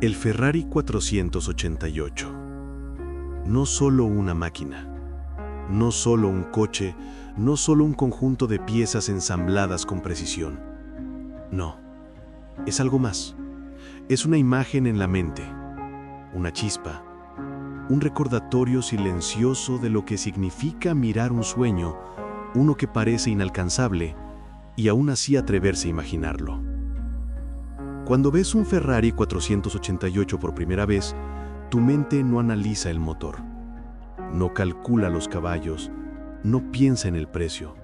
El Ferrari 488. No solo una máquina, no solo un coche, no solo un conjunto de piezas ensambladas con precisión. No, es algo más. Es una imagen en la mente, una chispa, un recordatorio silencioso de lo que significa mirar un sueño, uno que parece inalcanzable, y aún así atreverse a imaginarlo. Cuando ves un Ferrari 488 por primera vez, tu mente no analiza el motor, no calcula los caballos, no piensa en el precio.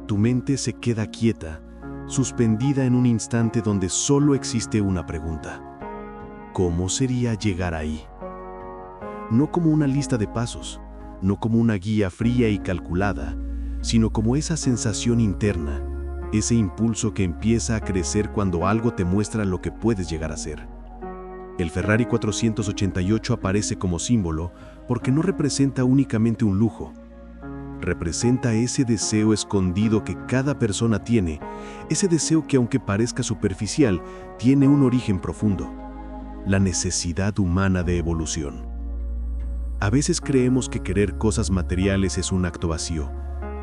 Tu mente se queda quieta, suspendida en un instante donde solo existe una pregunta: ¿cómo sería llegar ahí? No como una lista de pasos, no como una guía fría y calculada, sino como esa sensación interna, ese impulso que empieza a crecer cuando algo te muestra lo que puedes llegar a ser. El Ferrari 488 aparece como símbolo porque no representa únicamente un lujo. Representa ese deseo escondido que cada persona tiene, ese deseo que, aunque parezca superficial, tiene un origen profundo: la necesidad humana de evolución. A veces creemos que querer cosas materiales es un acto vacío,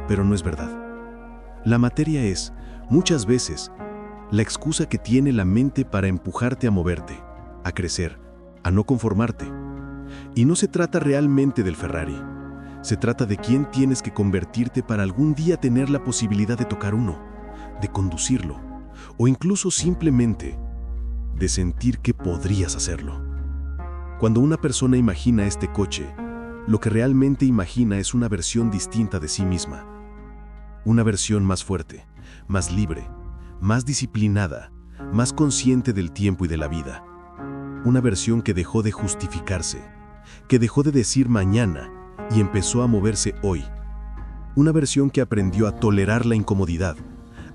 pero no es verdad. La materia es, muchas veces, la excusa que tiene la mente para empujarte a moverte, a crecer, a no conformarte. Y no se trata realmente del Ferrari. Se trata de quién tienes que convertirte para algún día tener la posibilidad de tocar uno, de conducirlo, o incluso simplemente de sentir que podrías hacerlo. Cuando una persona imagina este coche, lo que realmente imagina es una versión distinta de sí misma. Una versión más fuerte, más libre, más disciplinada, más consciente del tiempo y de la vida. Una versión que dejó de justificarse, que dejó de decir mañana y empezó a moverse hoy. Una versión que aprendió a tolerar la incomodidad,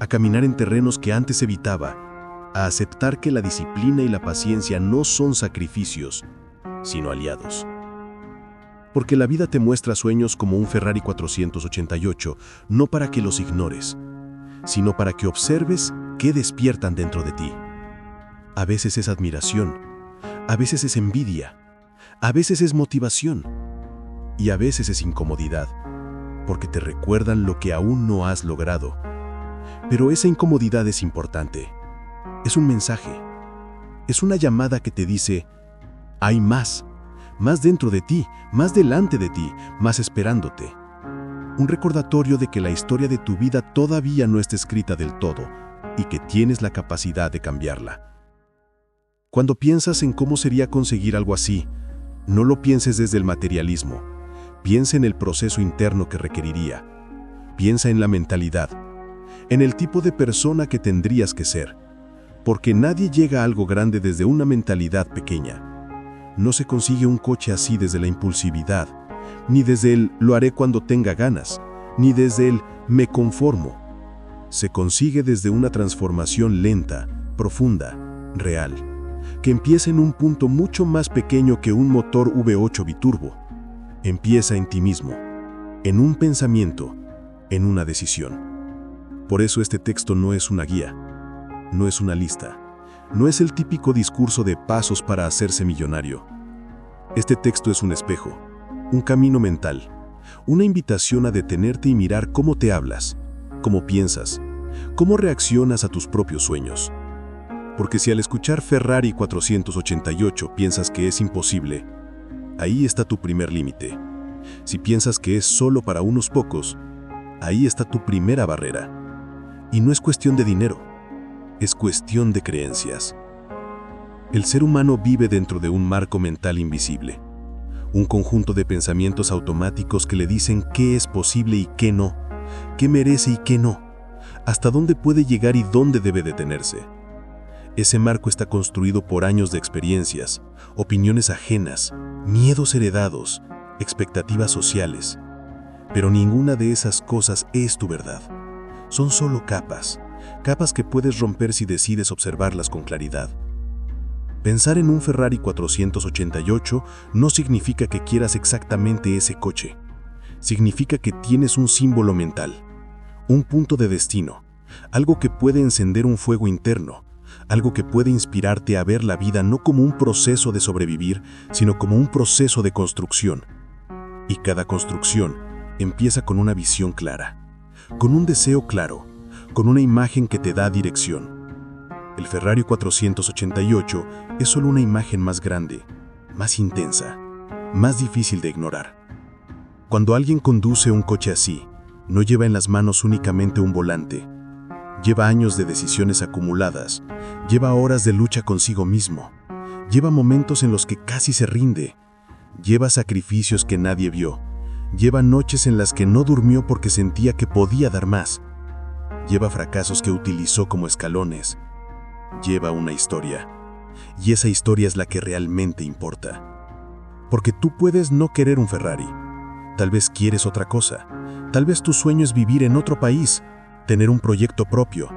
a caminar en terrenos que antes evitaba, a aceptar que la disciplina y la paciencia no son sacrificios, sino aliados. Porque la vida te muestra sueños como un Ferrari 488, no para que los ignores, sino para que observes qué despiertan dentro de ti. A veces es admiración, a veces es envidia, a veces es motivación, y a veces es incomodidad, porque te recuerdan lo que aún no has logrado. Pero esa incomodidad es importante. Es un mensaje, es una llamada que te dice: hay más dentro de ti, más delante de ti, más esperándote. Un recordatorio de que la historia de tu vida todavía no está escrita del todo y que tienes la capacidad de cambiarla. Cuando piensas en cómo sería conseguir algo así, no lo pienses desde el materialismo. Piensa en el proceso interno que requeriría. Piensa en la mentalidad, en el tipo de persona que tendrías que ser. Porque nadie llega a algo grande desde una mentalidad pequeña. No se consigue un coche así desde la impulsividad, ni desde el lo haré cuando tenga ganas, ni desde el me conformo. Se consigue desde una transformación lenta, profunda, real, que empieza en un punto mucho más pequeño que un motor V8 biturbo. Empieza en ti mismo, en un pensamiento, en una decisión. Por eso este texto no es una guía, no es una lista. No es el típico discurso de pasos para hacerse millonario. Este texto es un espejo, un camino mental, una invitación a detenerte y mirar cómo te hablas, cómo piensas, cómo reaccionas a tus propios sueños. Porque si al escuchar Ferrari 488 piensas que es imposible, ahí está tu primer límite. Si piensas que es solo para unos pocos, ahí está tu primera barrera. Y no es cuestión de dinero. Es cuestión de creencias. El ser humano vive dentro de un marco mental invisible, un conjunto de pensamientos automáticos que le dicen qué es posible y qué no, qué merece y qué no, hasta dónde puede llegar y dónde debe detenerse. Ese marco está construido por años de experiencias, opiniones ajenas, miedos heredados, expectativas sociales. Pero ninguna de esas cosas es tu verdad. Son solo capas que puedes romper si decides observarlas con claridad. Pensar en un Ferrari 488 no significa que quieras exactamente ese coche. Significa que tienes un símbolo mental, un punto de destino, algo que puede encender un fuego interno, algo que puede inspirarte a ver la vida no como un proceso de sobrevivir, sino como un proceso de construcción. Y cada construcción empieza con una visión clara, con un deseo claro, con una imagen que te da dirección. El Ferrari 488 es solo una imagen más grande, más intensa, más difícil de ignorar. Cuando alguien conduce un coche así, no lleva en las manos únicamente un volante. Lleva años de decisiones acumuladas, lleva horas de lucha consigo mismo, lleva momentos en los que casi se rinde, lleva sacrificios que nadie vio, lleva noches en las que no durmió porque sentía que podía dar más, lleva fracasos que utilizó como escalones, lleva una historia, y esa historia es la que realmente importa. Porque tú puedes no querer un Ferrari, tal vez quieres otra cosa, tal vez tu sueño es vivir en otro país, tener un proyecto propio,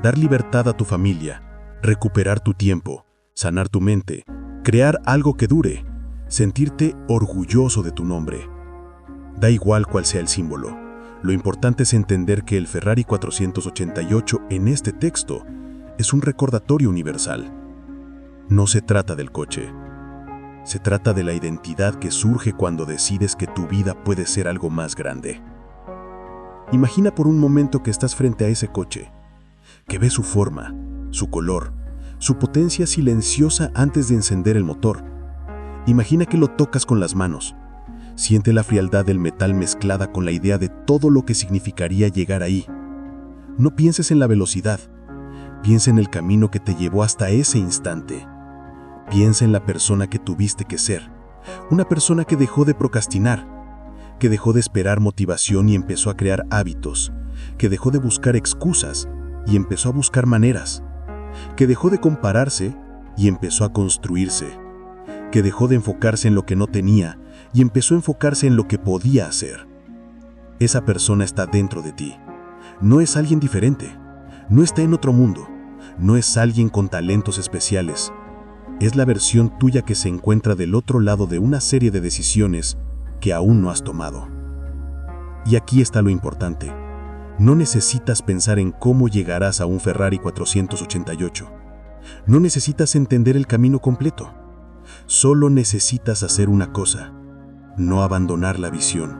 dar libertad a tu familia, recuperar tu tiempo, sanar tu mente, crear algo que dure, sentirte orgulloso de tu nombre. Da igual cuál sea el símbolo, lo importante es entender que el Ferrari 488 en este texto es un recordatorio universal. No se trata del coche, se trata de la identidad que surge cuando decides que tu vida puede ser algo más grande. Imagina por un momento que estás frente a ese coche, que ves su forma, su color, su potencia silenciosa antes de encender el motor. Imagina que lo tocas con las manos. Siente la frialdad del metal mezclada con la idea de todo lo que significaría llegar ahí. No pienses en la velocidad, piensa en el camino que te llevó hasta ese instante. Piensa en la persona que tuviste que ser, una persona que dejó de procrastinar, que dejó de esperar motivación y empezó a crear hábitos, que dejó de buscar excusas y empezó a buscar maneras, que dejó de compararse y empezó a construirse, que dejó de enfocarse en lo que no tenía y empezó a enfocarse en lo que podía hacer. Esa persona está dentro de ti. No es alguien diferente, no está en otro mundo, no es alguien con talentos especiales. Es la versión tuya que se encuentra del otro lado de una serie de decisiones que aún no has tomado. Y aquí está lo importante. No necesitas pensar en cómo llegarás a un Ferrari 488. No necesitas entender el camino completo. Solo necesitas hacer una cosa: no abandonar la visión.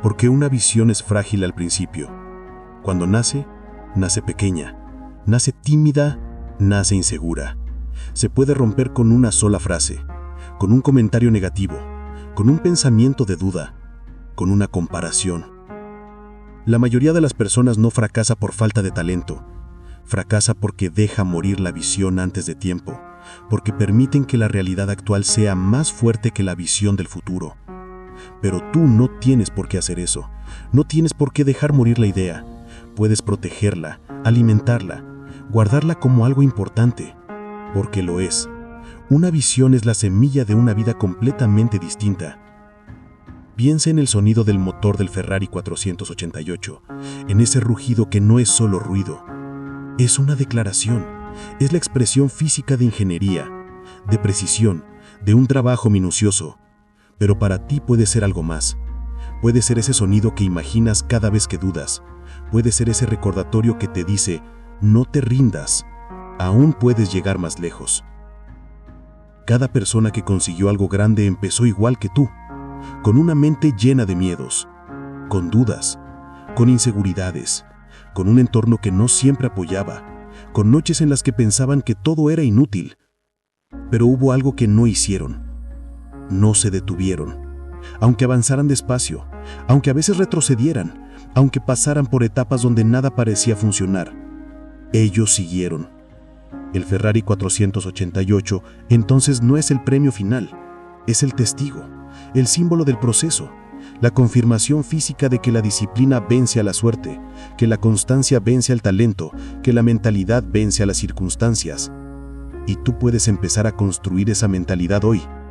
Porque una visión es frágil al principio. Cuando nace, nace pequeña, nace tímida, nace insegura. Se puede romper con una sola frase, con un comentario negativo, con un pensamiento de duda, con una comparación. La mayoría de las personas no fracasa por falta de talento, fracasa porque deja morir la visión antes de tiempo, porque permiten que la realidad actual sea más fuerte que la visión del futuro. Pero tú no tienes por qué hacer eso, no tienes por qué dejar morir la idea. Puedes protegerla, alimentarla, guardarla como algo importante, porque lo es. Una visión es la semilla de una vida completamente distinta. Piensa en el sonido del motor del Ferrari 488, en ese rugido que no es solo ruido. Es una declaración, es la expresión física de ingeniería, de precisión, de un trabajo minucioso. Pero para ti puede ser algo más. Puede ser ese sonido que imaginas cada vez que dudas. Puede ser ese recordatorio que te dice: no te rindas, aún puedes llegar más lejos. Cada persona que consiguió algo grande empezó igual que tú, con una mente llena de miedos, con dudas, con inseguridades, con un entorno que no siempre apoyaba, con noches en las que pensaban que todo era inútil. Pero hubo algo que no hicieron. No se detuvieron. Aunque avanzaran despacio, aunque a veces retrocedieran, aunque pasaran por etapas donde nada parecía funcionar, ellos siguieron. El Ferrari 488 entonces no es el premio final, es el testigo, el símbolo del proceso, la confirmación física de que la disciplina vence a la suerte, que la constancia vence al talento, que la mentalidad vence a las circunstancias. Y tú puedes empezar a construir esa mentalidad hoy.